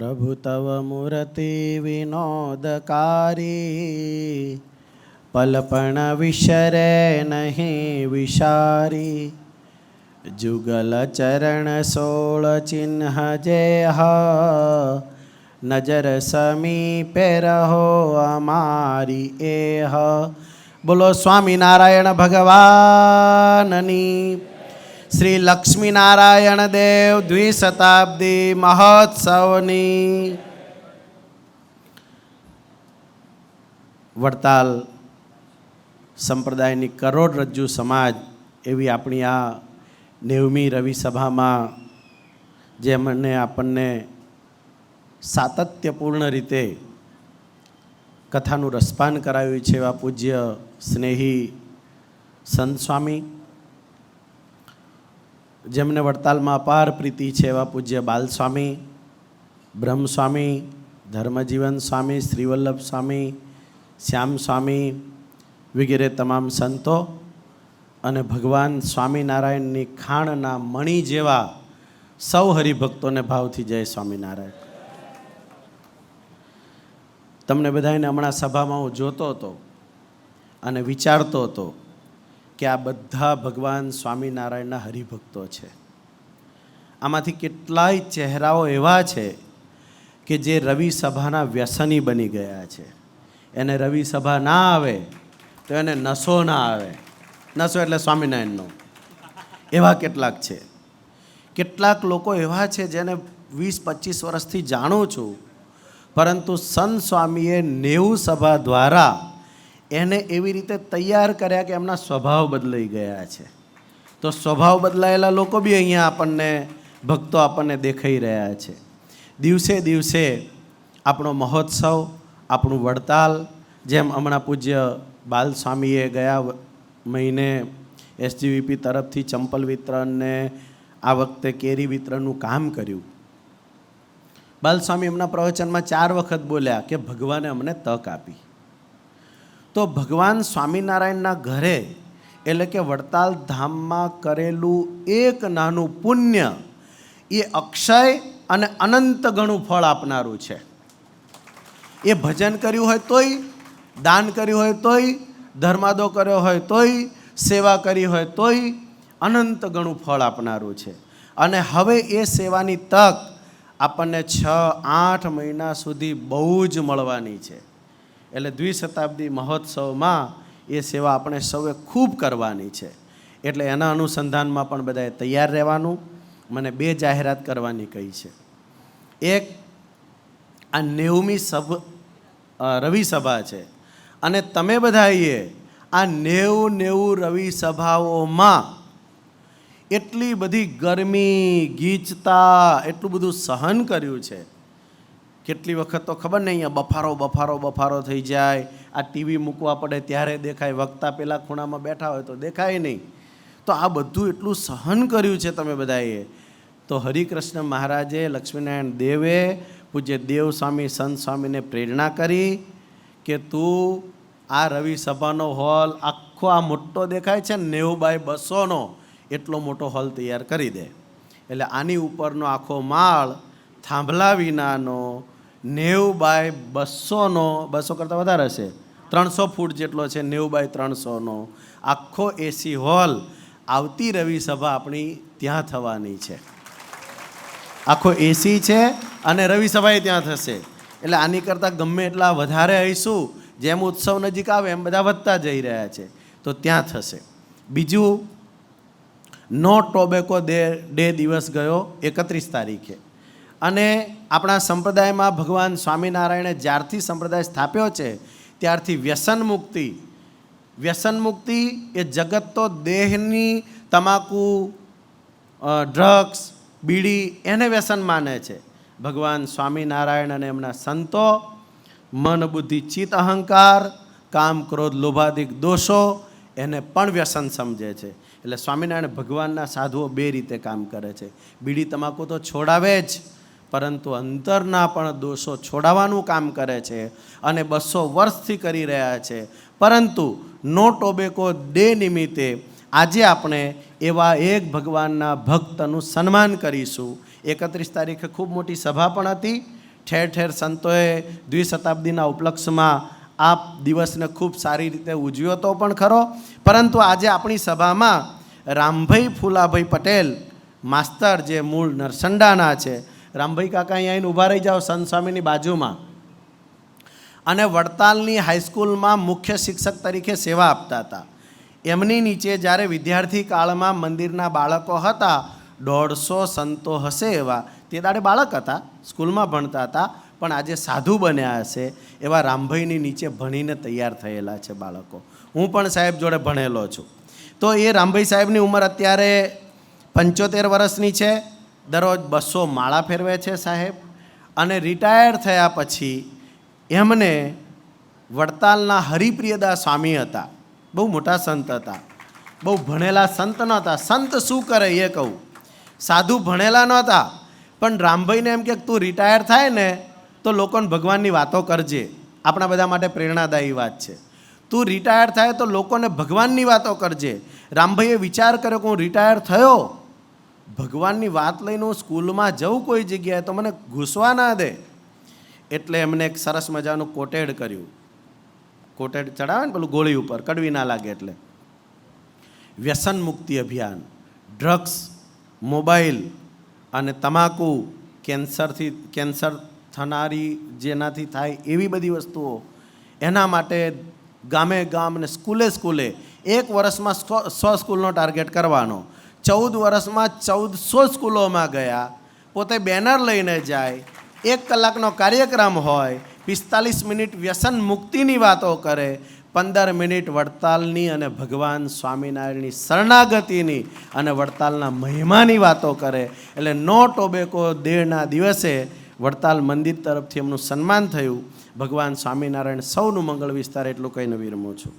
प्रभु तव मूर्ति विनोदकारी, पलपण विसरे नहीं विसारी। जुगल चरण सोल चिन्ह जेह, नजर समीपे रहो अमारी एह। बोलो स्वामीनारायण भगवाननी। श्री लक्ष्मीनारायण देव द्विशताब्दी महोत्सवनी वडताल संप्रदायनी करोड़रज्जु समाज एवी अपनी आ 90મી रवि सभा में जेमने आपने सातत्यपूर्ण रीते कथानु रसपान कराव्યું છે એવા પૂજ્ય સ્નેહી સંત સ્વામી, જેમને વડતાલમાં અપાર પ્રીતિ છે એવા પૂજ્ય બાલસ્વામી, બ્રહ્મસ્વામી, ધર્મજીવન સ્વામી, શ્રીવલ્લભ સ્વામી, શ્યામ સ્વામી વગેરે તમામ સંતો અને ભગવાન સ્વામિનારાયણની ખાણના મણી જેવા સૌ હરિભક્તોને ભાવથી જય સ્વામિનારાયણ. તમને બધાને હમણાં સભામાં હું જોતો હતો અને વિચારતો હતો કે આ બધા ભગવાન સ્વામિનારાયણના હરિભક્તો છે. આમાંથી કેટલાય ચહેરાઓ એવા છે કે જે રવિ સભાના વ્યસની બની ગયા છે. એને રવિ સભા ના આવે તો એને નશો ના આવે. નશો એટલે સ્વામિનારાયણનો. એવા કેટલાક છે. કેટલાક લોકો એવા છે જેને 20-25 વર્ષથી જાણું છું, પરંતુ સંત સ્વામીએ 90 સભા દ્વારા એને એવી રીતે તૈયાર કર્યા કે એમના સ્વભાવ બદલાઈ ગયા છે. તો સ્વભાવ બદલાયેલા લોકો બી અહીંયા આપણને ભક્તો આપણને દેખાઈ રહ્યા છે. દિવસે દિવસે આપણો મહોત્સવ, આપણું વડતાલ, જેમ હમણાં પૂજ્ય બાલસ્વામીએ ગયા મહિને એસજીવીપી તરફથી ચંપલ વિતરણને આ વખતે કેરી વિતરણનું કામ કર્યું. બાલસ્વામી એમના પ્રવચનમાં 4 વખત બોલ્યા કે ભગવાને અમને તક આપી. તો ભગવાન સ્વામિનારાયણના ઘરે એટલે કે વડતાલ ધામમાં કરેલું એક નાનું પુણ્ય એ અક્ષય અને અનંત ગણું ફળ આપનારું છે. એ ભજન કર્યું હોય તોય, દાન કર્યું હોય તોય, ધર્માદો કર્યો હોય તોય, સેવા કરી હોય તોય અનંત ગણું ફળ આપનારું છે. અને હવે એ સેવાની તક આપણને 6-8 મહિના સુધી બહુ જ મળવાની છે. એટલે દ્વિશતાબ્દી મહોત્સવમાં એ સેવા આપણે સૌએ ખૂબ કરવાની છે. એટલે એના અનુસંધાનમાં પણ બધાએ તૈયાર રહેવાનું. મને 2 જાહેરાત કરવાની કહી છે. એક, આ 90મી રવિ સભા છે અને તમે બધાએ આ 90 રવિ સભાઓમાં એટલી બધી ગરમી, ગીચતા, એટલું બધું સહન કર્યું છે. કેટલી વખત તો ખબર નહીં, અહીંયા બફારો થઈ જાય. આ ટીવી મૂકવા પડે ત્યારે દેખાય, વક્તા પેલા ખૂણામાં બેઠા હોય તો દેખાય નહીં. તો આ બધું એટલું સહન કર્યું છે તમે બધાએ. તો હરિકૃષ્ણ મહારાજે, લક્ષ્મીનારાયણ દેવે, પૂજ્ય દેવ સ્વામી સંત સ્વામીને પ્રેરણા કરી કે તું આ રવિ સભાનો હોલ આખો આ મોટો દેખાય છે 90x200નો એટલો મોટો હોલ તૈયાર કરી દે. એટલે આની ઉપરનો આખો માળ થાંભલા વિનાનો 90x200નો, 200 કરતાં વધારે હશે, 300 ફૂટ જેટલો છે, 90x300નો આખો એસી હોલ આવતી રવિ સભા આપણી ત્યાં થવાની છે. આખો એસી છે અને રવિ સભાએ ત્યાં થશે. એટલે આની કરતાં ગમે એટલા વધારે આવીશું, જેમ ઉત્સવ નજીક આવે એમ બધા વધતા જઈ રહ્યા છે, તો ત્યાં થશે. બીજું, નો ટોબેકો ડે દિવસ ગયો 31 તારીખે. અને આપણા સંપ્રદાયમાં ભગવાન સ્વામિનારાયણે જ્યારથી સંપ્રદાય સ્થાપ્યો છે ત્યારથી વ્યસન મુક્તિ એ જગત તો દેહની તમાકુ, ડ્રગ્સ, બીડી એને વ્યસન માને છે. ભગવાન સ્વામિનારાયણ અને એમના સંતો મન, બુદ્ધિ, ચિત્ત, અહંકાર, કામ, ક્રોધ, લોભાદિક દોષો એને પણ વ્યસન સમજે છે. એટલે સ્વામિનારાયણ ભગવાનના સાધુઓ 2 રીતે કામ કરે છે. બીડી તમાકુ તો છોડાવે જ, પરંતુ અંતરના પણ દોષો છોડાવવાનું કામ કરે છે અને 200 વર્ષથી કરી રહ્યા છે. પરંતુ નો ટોબેકો ડે નિમિત્તે આજે આપણે એવા એક ભગવાનના ભક્તનું સન્માન કરીશું. 31 તારીખે ખૂબ મોટી સભા પણ હતી, ઠેર ઠેર સંતોએ દ્વિશતાબ્દીના ઉપલક્ષમાં આ દિવસને ખૂબ સારી રીતે ઉજવ્યો તો પણ ખરો, પરંતુ આજે આપણી સભામાં રામભાઈ ફૂલાભાઈ પટેલ માસ્તર જે મૂળ નરસંડાના છે, રામભાઈ કાકા અહીંયા આવીને ઊભા રહી જાઓ સંત સ્વામીની બાજુમાં, અને વડતાલની હાઈસ્કૂલમાં મુખ્ય શિક્ષક તરીકે સેવા આપતા હતા. એમની નીચે જ્યારે વિદ્યાર્થી કાળમાં મંદિરના બાળકો હતા, 150 સંતો હશે એવા, તે દાડે બાળક હતા, સ્કૂલમાં ભણતા હતા, પણ આજે સાધુ બન્યા હશે એવા રામભાઈની નીચે ભણીને તૈયાર થયેલા છે બાળકો. હું પણ સાહેબ જોડે ભણેલો છું. તો એ રામભાઈ સાહેબની ઉંમર અત્યારે 75 વર્ષની છે. દરરોજ 200 માળા ફેરવે છે સાહેબ. અને રિટાયર થયા પછી એમને વડતાલના હરિપ્રિયદાસ સ્વામી હતા, બહુ મોટા સંત હતા, બહુ ભણેલા સંત નહોતા. સંત શું કરે એ કહું, સાધુ ભણેલા નહોતા, પણ રામભાઈને એમ કે તું રિટાયર થાય ને તો લોકોને ભગવાનની વાતો કરજે. આપણા બધા માટે પ્રેરણાદાયી વાત છે. તું રિટાયર થાય તો લોકોને ભગવાનની વાતો કરજે. રામભાઈએ વિચાર કર્યો કે હું રિટાયર થયો, ભગવાનની વાત લઈને હું સ્કૂલમાં જઉં કોઈ જગ્યાએ તો મને ઘૂસવા ના દે. એટલે એમને એક સરસ મજાનું કોટેડ કર્યું. કોટેડ ચડાવે ને પેલું ગોળી ઉપર, કડવી ના લાગે એટલે. વ્યસન મુક્તિ અભિયાન, ડ્રગ્સ, મોબાઈલ અને તમાકુ, કેન્સર થનારી જેનાથી થાય એવી બધી વસ્તુઓ, એના માટે ગામે ગામ ને સ્કૂલે સ્કૂલે 1 વર્ષમાં 100 સ્કૂલનો ટાર્ગેટ કરવાનો. 14 વર્ષમાં 1400 સ્કૂલોમાં ગયા. પોતે બેનર લઈને જાય, 1 કલાકનો કાર્યક્રમ હોય, 45 મિનિટ વ્યસન મુક્તિની વાતો કરે, 15 મિનિટ વડતાલની અને ભગવાન સ્વામિનારાયણની શરણાગતિની અને વડતાલના મહિમાની વાતો કરે. એટલે નો ટોબેકો ડેના દિવસે વડતાલ મંદિર તરફથી એમનું સન્માન થયું. ભગવાન સ્વામિનારાયણ સૌનું મંગળ વિસ્તાર, એટલું કહીને વિરમું છું.